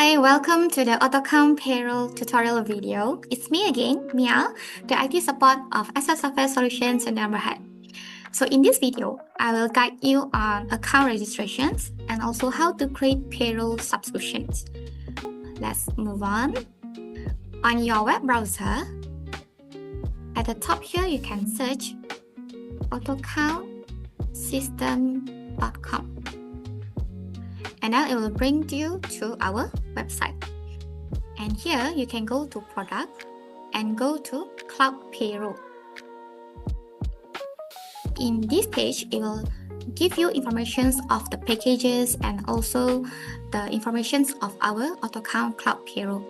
Hi, welcome to the AutoCount Payroll tutorial video. It's me again, Mia, the IT support of SS Software Solutions in Neighborhood. So in this video, I will guide you on account registrations and also how to create payroll subscriptions. Let's move on. On your web browser, at the top here, you can search AutoCountSystem.com. And now it will bring you to our website. And here you can go to product and go to cloud payroll. In this page, it will give you information of the packages and also the information of our AutoCount cloud payroll.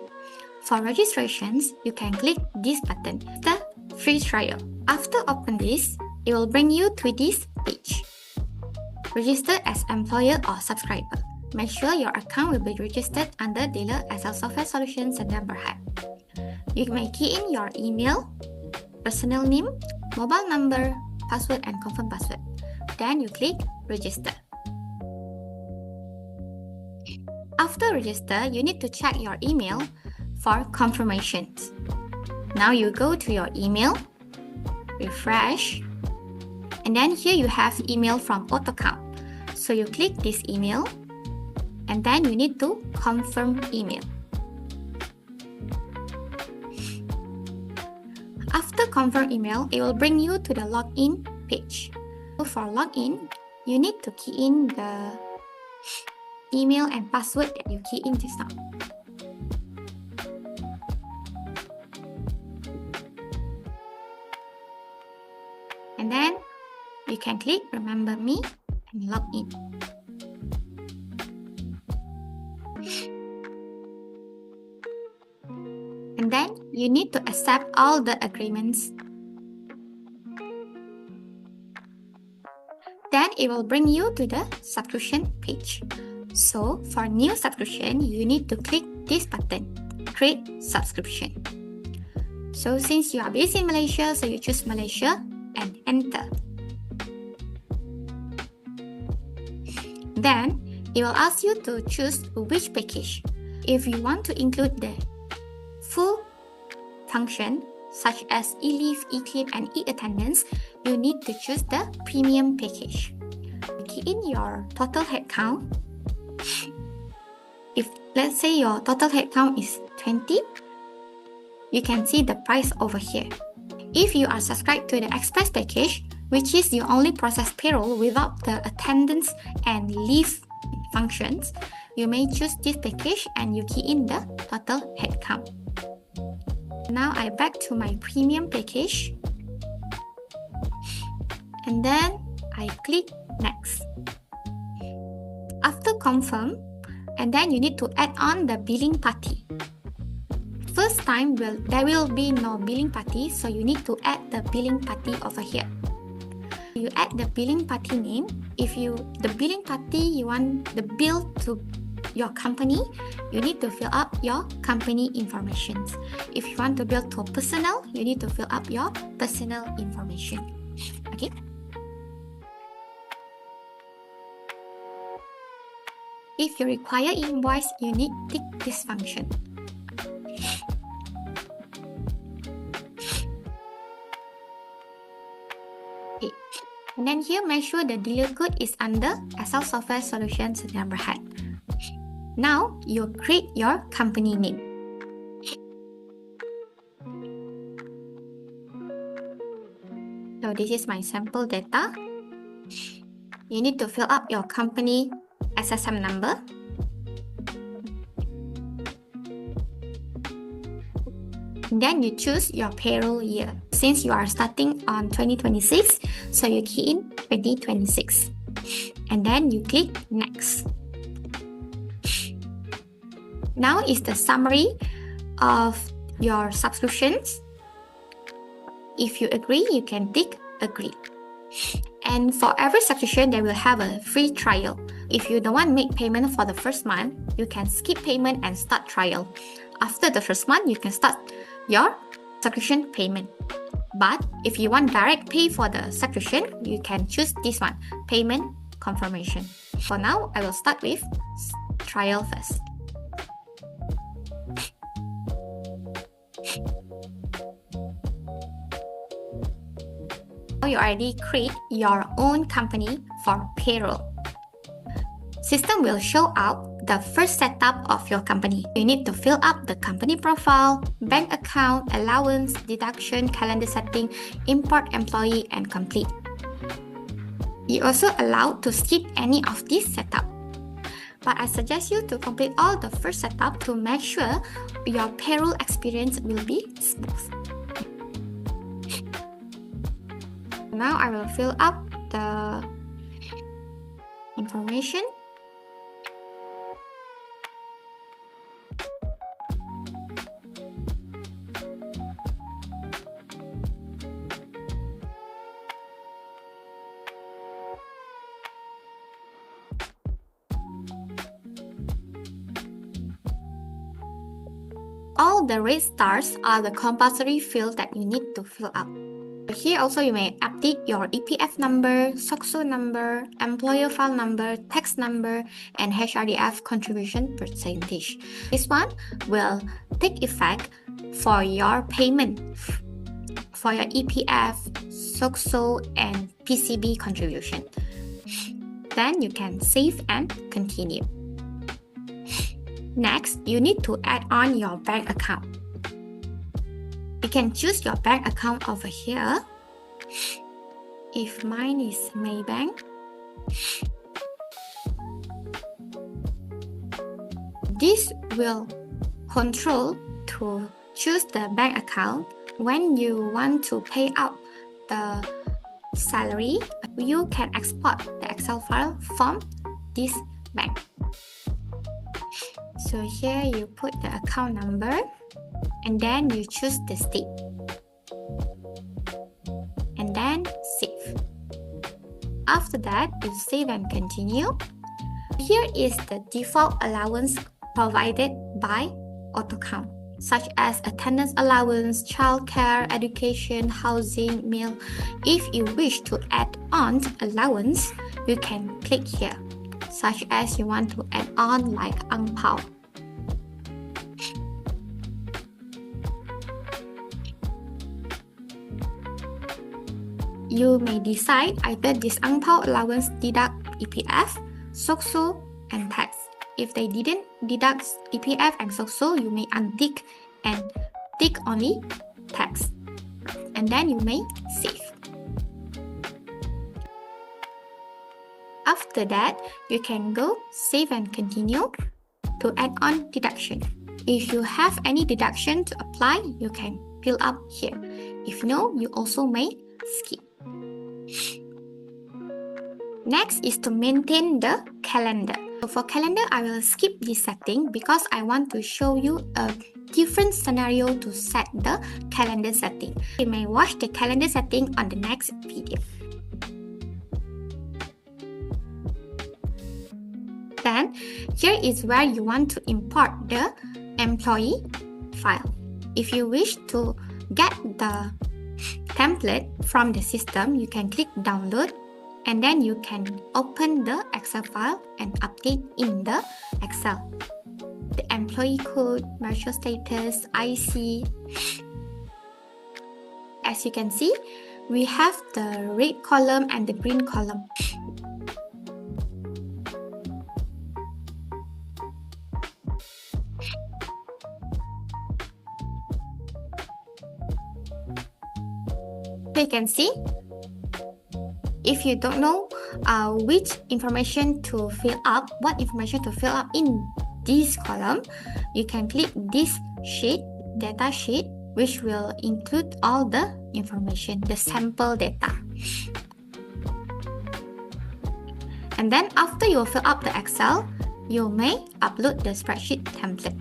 For registrations, you can click this button, the free trial. After open this, it will bring you to this page. Register as employer or subscriber. Make sure your account will be registered under dealer SS Software Solutions and Neighborhood. You may key in your email, personal name, mobile number, password and confirm password. Then you click register. After register, you need to check your email for confirmations. Now you go to your email, refresh, and then here you have email from AutoCount. So you click this email, and then you need to confirm email. After confirm email, it will bring you to the login page. So for login, you need to key in the email and password that you key in just now. And then you can click remember me and log in. And then you need to accept all the agreements. Then it will bring you to the subscription page. So for new subscription, you need to click this button, create subscription. So since you are based in Malaysia, so you choose Malaysia and enter. Then it will ask you to choose which package. If you want to include the full function such as e-leave, e-clip, and e-attendance, you need to choose the premium package. Key in your total headcount. If let's say your total headcount is 20, you can see the price over here. If you are subscribed to the express package, which is you only process payroll without the attendance and leave functions, you may choose this package and you key in the total headcount. Now I back to my premium package and then I click next. After confirm, and then you need to add on the billing party. First time there will be no billing party, so you need to add the billing party over here. You add the billing party name. If the billing party you want the bill to your company, you need to fill up your company information. If you want to bill to personal, you need to fill up your personal information. Okay. If you require invoice, you need to tick this function. Okay. And then here, make sure the dealer code is under SS Software Solutions Neighborhood. Now, you create your company name. So this is my sample data. You need to fill up your company SSN number. And then you choose your payroll year. Since you are starting on 2026, so you key in 2026. And then you click next. Now is the summary of your subscriptions. If you agree, you can tick agree. And for every subscription, they will have a free trial. If you don't want to make payment for the first month, you can skip payment and start trial. After the first month, you can start your subscription payment. But if you want direct pay for the subscription, you can choose this one, payment confirmation. For now, I will start with trial first. You already create your own company for payroll. System will show up the first setup of your company. You need to fill up the company profile, bank account, allowance, deduction, calendar setting, import employee, and complete. You also allowed to skip any of this setup. But I suggest you to complete all the first setup to make sure your payroll experience will be smooth. Now I will fill up the information. All the red stars are the compulsory fields that you need to fill up. Here also you may update your EPF number, SOCSO number, employer file number, tax number, and HRDF contribution percentage. This one will take effect for your payment for your EPF, SOCSO, and PCB contribution. Then you can save and continue. Next, you need to add on your bank account. You can choose your bank account over here. If mine is Maybank, this will control to choose the bank account. When you want to pay out the salary, you can export the Excel file from this bank. So here you put the account number and then you choose the state and then save. After that, you save and continue. Here is the default allowance provided by AutoCount, such as attendance allowance, childcare, education, housing, meal. If you wish to add on allowance, you can click here, such as you want to add on like ang pao. You may decide either this ang pao allowance deduct EPF, SOCSO, and tax. If they didn't deduct EPF and SOCSO, you may untick and tick only tax. And then you may save. After that, you can go save and continue to add on deduction. If you have any deduction to apply, you can fill up here. If no, you also may skip. Next is to maintain the calendar. So for calendar, I will skip this setting because I want to show you a different scenario to set the calendar setting. You may watch the calendar setting on the next video. Then, here is where you want to import the employee file. If you wish to get the template from the system, you can click download and then you can open the Excel file and update in the Excel. The employee code, marital status, IC. As you can see, we have the red column and the green column. You can see, if you don't know which information to fill up, what information to fill up in this column, you can click this sheet, data sheet, which will include all the information, the sample data. And then after you fill up the Excel, you may upload the spreadsheet template.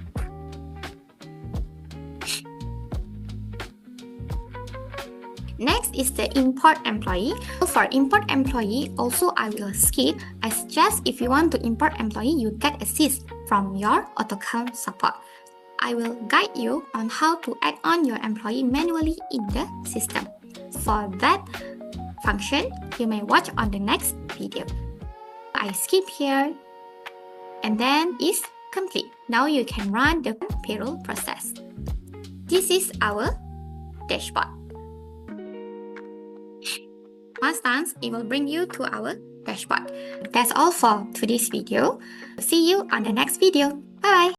Next is the import employee. So for import employee, also I will skip. I suggest if you want to import employee, you get assist from your AutoCount support. I will guide you on how to add on your employee manually in the system. For that function, you may watch on the next video. I skip here and then it's complete. Now you can run the payroll process. This is our dashboard. Once it will bring you to our dashboard. That's all for today's video. See you on the next video. Bye!